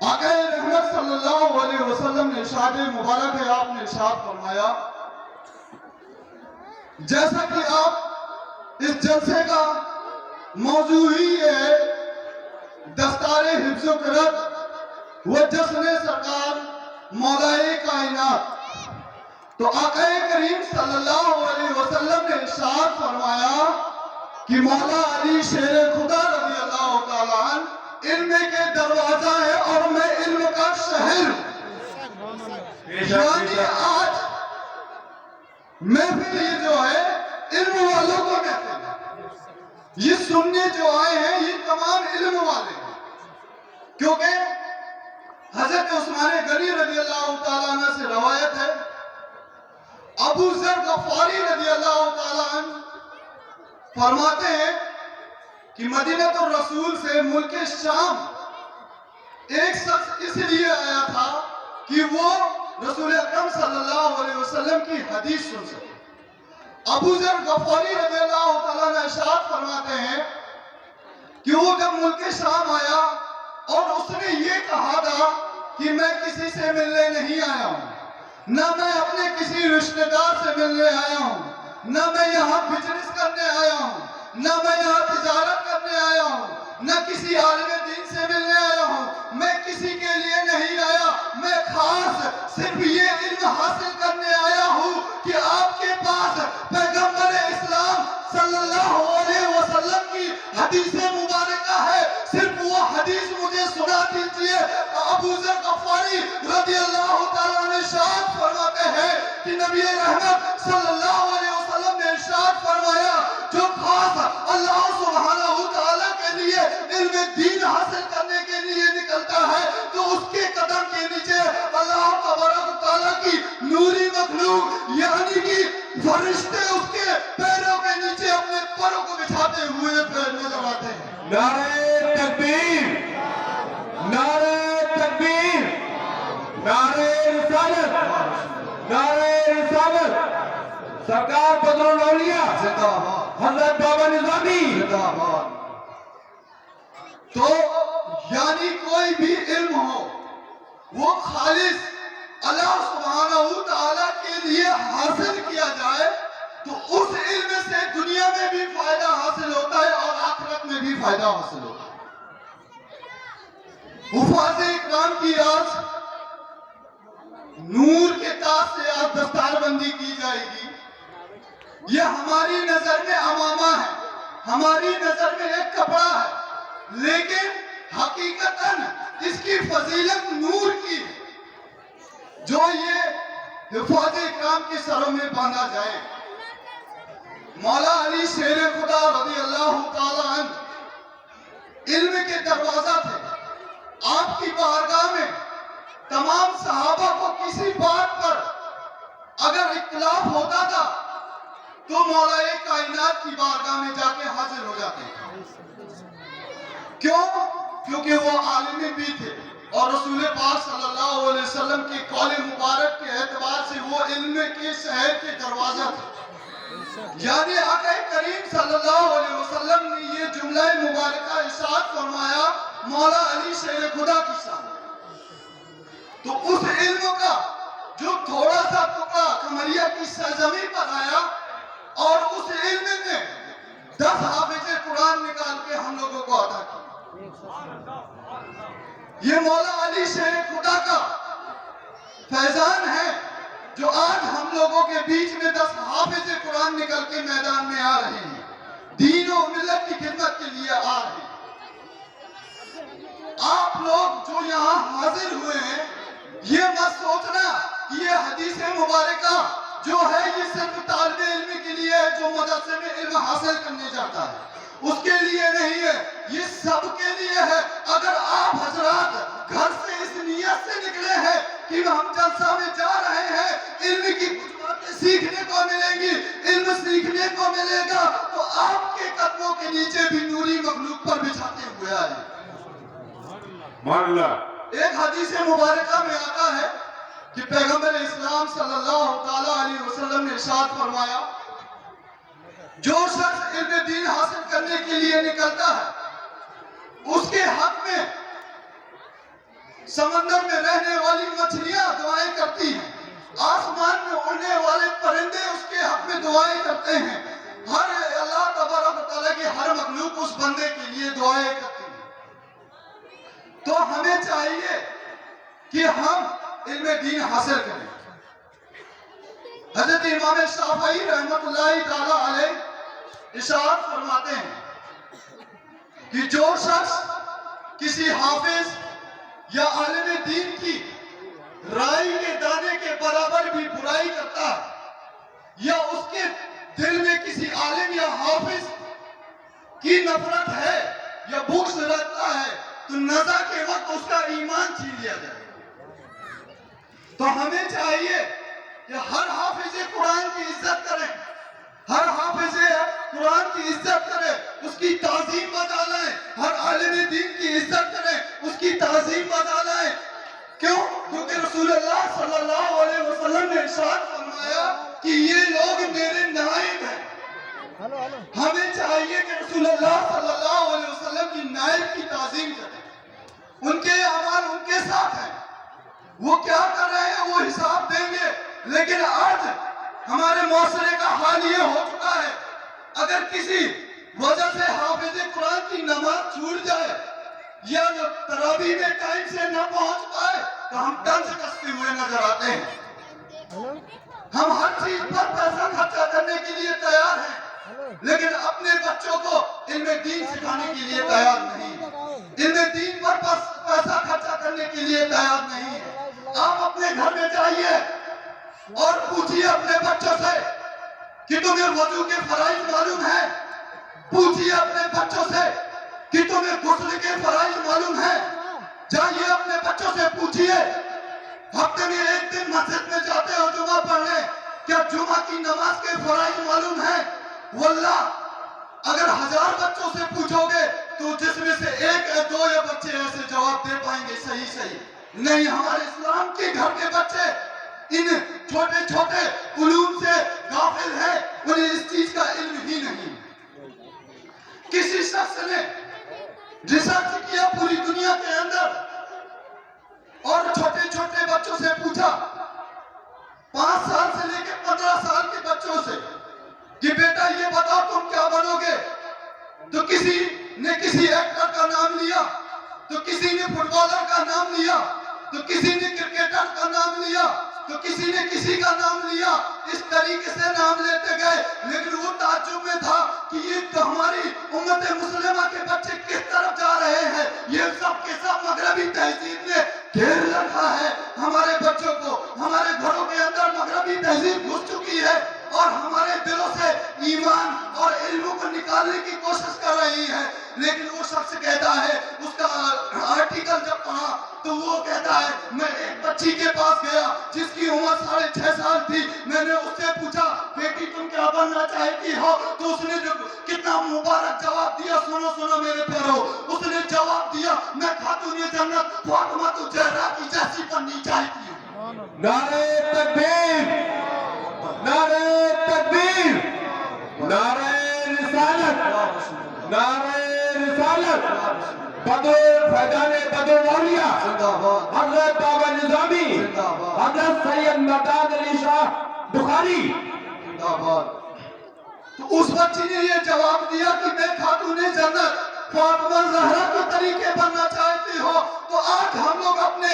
آقا رحمت صلی اللہ علیہ وسلم نے ارشاد مبارک ہے، آپ نے ارشاد فرمایا، جیسا کہ آپ اس جلسے کا موضوع ہی ہے دستار حفظ و کرت و جشن سرکار مولائے کائنات، تو آقا کریم صلی اللہ علیہ وسلم نے ارشاد فرمایا کہ مولا علی شیر خدا رضی اللہ تعالیٰ عنہ علم کے دروازہ ہے اور میں علم کا شہر ہوں۔ یعنی آج محفل یہ جو ہے علم والوں کو محفل ہے، یہ سننے جو آئے ہیں یہ تمام علم والے ہیں، کیونکہ حضرت عثمان غنی رضی اللہ تعالیٰ عنہ سے روایت ہے، ابو ذر غفاری رضی اللہ تعالیٰ عنہ فرماتے ہیں کہ مدینہ الرسول سے ملک شام ایک شخص اس لیے آیا تھا کہ وہ رسول اکرم صلی اللہ علیہ وسلم کی حدیث سن سکے۔ ابو ذر غفاری رضی اللہ تعالیٰ عنہ ارشاد فرماتے ہیں کہ وہ جب ملک شام آیا اور اس نے یہ کہا تھا کہ میں کسی سے ملنے نہیں آیا ہوں، نہ میں اپنے کسی رشتہ دار سے ملنے آیا ہوں، نہ میں یہاں بزنس کرنے آیا ہوں، نہ میں یہاں تجارت کرنے آیا ہوں، نہ کسی عالم دین سے ملنے آیا ہوں، میں کسی کے لیے نہیں آیا، میں خاص صرف یہ علم حاصل کرنے آیا ہوں کہ آپ کے پاس پیغمبر اسلام صلی اللہ علیہ وسلم کی حدیث مبارکہ ہے، صرف وہ حدیث مجھے سنا دیجئے۔ ابو ذر غفاری رضی اللہ تعالیٰ نے ارشاد فرماتے ہیں کہ نبی رحمت صلی اللہ علیہ وسلم نے ارشاد فرمایا، جو خاص اللہ سبحانہ تعالیٰ کے لیے علم دین حاصل کرنے کے لیے نکلتا ہے تو اس کے قدم کے نیچے اللہ تبارک تعالیٰ کی نوری مخلوق یعنی کہ فرشتے اس کے پیروں کے نیچے اپنے پروں کو بچھاتے ہوئے پیر نظر آتے ہیں۔ نعرہ تکبیر، نعرہ تکبیر، نعرہ رسالت، نعرہ رسالت، سرکار بدر الاولیاء زندہ باد، حضرت بابا نظامی زندہ باد۔ تو یعنی کوئی بھی علم ہو وہ خالص اللہ سبحانہ تعالیٰ کے لیے حاصل کیا جائے تو اس علم سے دنیا میں بھی فائدہ حاصل ہوتا ہے اور آخرت میں بھی فائدہ حاصل ہوتا ہے۔ حفاظ اکرام کی آج نور کے تاج سے آج دستار بندی کی جائے گی، یہ ہماری نظر میں عمامہ ہے، ہماری نظر میں ایک کپڑا ہے، لیکن حقیقتاً اس کی فضیلت نور کی ہے۔ جو یہ حفاظ اکرام کے سروں میں باندھا جائے، مولا علی شیر خدا رضی اللہ تعالیٰ عنہ علم کے دروازہ تھے، آپ کی بارگاہ میں تمام صحابہ کو کسی بات پر اگر اختلاف ہوتا تھا تو مولا کائنات کی بارگاہ میں جا کے حاضر ہو جاتے ہیں۔ کیوں؟ کیونکہ وہ عالم بھی تھے اور رسول پاک صلی اللہ علیہ وسلم کی قول مبارک کے اعتبار سے وہ علم کے شہر کے دروازہ تھے۔ یعنی آقا کریم صلی اللہ علیہ وسلم نے یہ جملہ مبارکہ ارشاد فرمایا مولا علی شیر خدا کی شان، تو اس علم کا جو تھوڑا سا ٹکڑا قمریہ کی سرزمین پر آیا اور اس علم نے 10 حافظ قرآن نکال کے ہم لوگوں کو عطا کیا۔ یہ مولا علی شیر خدا کا فیضان ہے جو آج ہم لوگوں کے بیچ میں 10 حافظ قرآن نکل کے میدان میں آ رہے ہیں، دین و ملت کی خدمت کے لیے آ رہے ہیں۔ آپ لوگ جو یہاں حاضر ہوئے ہیں یہ مت سوچنا کہ یہ حدیث مبارکہ جو ہے یہ صرف طالب علم کے لیے ہے جو مدرسے میں علم حاصل کرنے جاتا ہے، اس کے لیے نہیں ہے، یہ سب کے لیے ہے۔ اگر آپ حضرات گھر سے اس نیت سے نکلے ہیں کہ ہم جلسہ میں جا رہے ہیں، علم کی کچھ باتیں سیکھنے کو ملیں گی، علم سیکھنے کو ملے گا تو آپ کے قدموں کے نیچے بھی نوری مخلوق پر بچھاتے ہوئے آئے۔ ایک حدیث مبارکہ میں آتا ہے کہ پیغمبر اسلام صلی اللہ علیہ وسلم نے ارشاد فرمایا، جو شخص علم دین حاصل کرنے کے لیے نکلتا ہے اس کے حق میں समंदर में रहने वाली मछलियां दुआएं करती हैं, आसमान में उड़ने वाले परिंदे उसके हक में दुआएं करते हैं, हर अल्लाह तबारक व तआला की हर मखलूक उस बंदे के लिए दुआएं करती है। तो हमें चाहिए कि हम इल्म दीन हासिल करें। हजरत इमाम शाफई रहमतुल्लाहि ताला अलैह इरशाद फरमाते हैं कि जो शख्स किसी हाफिज या आलिम दीन की राई के दाने के बराबर भी बुराई करता है या उसके दिल में किसी आलिम या हाफिज की नफरत है या बुग़्ज़ रखता है तो नज़ा के वक्त उसका ईमान छीन लिया जाए। तो हमें चाहिए कि हर हाफिज कुरान की इज्जत करें, हर हाफिज कुरान की इज्जत करें, उसकी ताज़ीम बजा लाएं, हर आलिम दीन की इज्जत करें, उसकी ताज़ीम बजा लाएं। क्यों? क्योंकि रसूलुल्लाह सल्लल्लाहु अलैहि वसल्लम ने इरशाद फरमाया कि ये लोग मेरे नाइब हैं। हमें चाहिए कि रसूलुल्लाह सल्लल्लाहु अलैहि वसल्लम की नाइब की ताज़ीम करें, उनके अमाल उनके साथ हैं, वो क्या कर रहे हैं वो हिसाब देंगे। लेकिन आज हमारे मुआशरे का हाल ये हो चुका है, अगर किसी वजह से हाफिज कुरान की नमाज छूट जाए या तरावी में टाइम से न पहुंच पाए तो हम तंज कसते हुए नजर आते हैं। हम हर चीज पर पैसा खर्चा करने के लिए तैयार हैं, लेकिन अपने बच्चों को इल्म दीन सिखाने के लिए तैयार नहीं, इल्म दीन पर पैसा खर्चा करने के लिए तैयार नहीं है। आप अपने घर में जाइए और पूछिए अपने बच्चों से कि तुम्हें वजू के फराइज मालूम है, पूछिए अपने बच्चों से कि तुम्हें गुस्ल के फराइज मालूम है, जाइए अपने बच्चों से पूछिए हफ्ते में एक दिन मस्जिद में जाते हो जुमा पढ़ने, क्या जुमा की नमाज के फराइज मालूम है? वल्लाह अगर 1000 बच्चों से पूछोगे तो जिसमें से एक या दो या बच्चे ऐसे जवाब दे पाएंगे सही सही। नहीं, हमारे इस्लाम के घर के बच्चे इन छोटे छोटे उलूम से गाफिल हैं, उन्हें इस चीज का इल्म ही नहीं। किसी शख्स ने रिसर्च किया पूरी दुनिया के अंदर और छोटे छोटे बच्चों से पूछा, 5 साल से लेकर 15 साल के बच्चों से कि बेटा ये बताओ तुम क्या बनोगे? तो किसी ने किसी एक्टर का नाम लिया, तो किसी ने फुटबॉलर का नाम लिया, तो किसी ने क्रिकेटर का नाम लिया, तो किसी ने किसी का नाम लिया। इस तरीके से नाम लेते गए, लेकिन वो ताज्जुब में था कि ये तो हमारी उम्मत मुस्लिमा के बच्चे किस तरफ जा रहे हैं। ये सब के सब मगरबी तहजीब ने घेर रखा है हमारे बच्चों को, हमारे घरों के अंदर मगरबी तहजीब घुस चुकी है और हमारे दिलों से ईमान और इल्म को निकालने की कोशिश कर रही है। लेकिन वो शख्स कहता है, उसका आर्टिकल जब पढ़ा तो वो कहता है, मैं एक बच्ची के पास गया जिसकी उम्र 6.5 साल थी, मैंने उससे पूछा बेटी तुम क्या बनना चाहती हो? तो उसने जो कितना मुबारक जवाब दिया, सुनो सुनो मेरे प्यारो, उसने जवाब दिया, मैं खातूने जन्नत फातिमा ज़हरा की जैसी बननी चाहती हूँ। नारे तकबीर, नारे तकबीर, नारे रिसालत, नारे रिसालत, बदर फैजाने बदर मौलिया, हज़रत बाबा निज़ामी, हज़रत सैयद मर्दाद अली शाह बुखारी। तो उस बच्ची ने ये जवाब दिया कि मैं खातूने जन्नत फातिमा ज़हरा के तरीके बनना चाहती हो। तो आज हम लोग अपने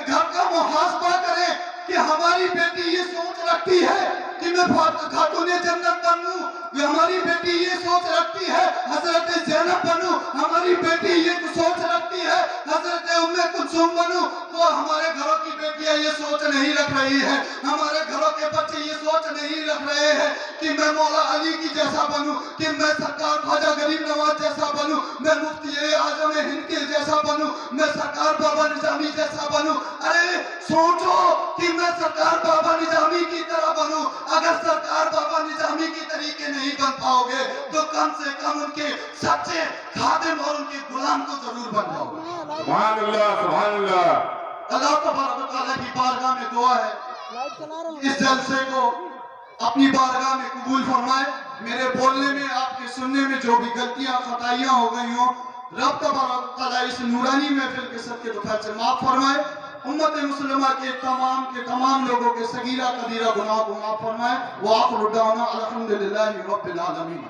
घर का मुहासबा करें कि हमारी बेटी ये सोच रखती है कि मैं खातूने जन्नत बनूं, हमारी बेटी ये सोच रखती है हजरत ज़ैनब बनूं, हमारी बेटी ये सोच रखती है हजरत उम्मे कुलसूम बनूं। तो हमारे घरों की बेटियां ये सोच नहीं रख रही है, हमारे घरों के बच्चे ये सोच नहीं रख रहे हैं कि मैं मौला अली की जैसा बनूं, कि मैं सरकार ख्वाजा गरीब नवाज जैसा बनूं, मैं मुफ्ती आजम हिंद के जैसा बनूं, मैं सरकार बाबा निजामी जैसा बनूं। अरे सोचो कि मैं सरकार बाबा निजामी की तरह बनूं। अगर सरकार बाबा निजामी की तरीके नहीं बन पाओगे तो कम से कम उनके सच्चे खादिम और उनके गुलाम तो जरूर बन जाओगे। सुभान अल्लाह, सुभान अल्लाह। अल्लाह तबारक व तआला की बारगाह में दुआ है इस जलसे को अपनी बारगाह में कबूल फरमाए। मेरे बोलने में, आपके सुनने में जो भी गलतियां खताइयां हो गई हों रब तबारक तआला इस नूरानी महफिल के सदके तो खैर से माफ फरमाए, उम्मत मुस्लिमा के तमाम लोगों के सगीरा कबीरा गुनाह को माफ फरमाए। व आखिरु दावाना अल्हम्दुलिल्लाहि रब्बिल आलमीन।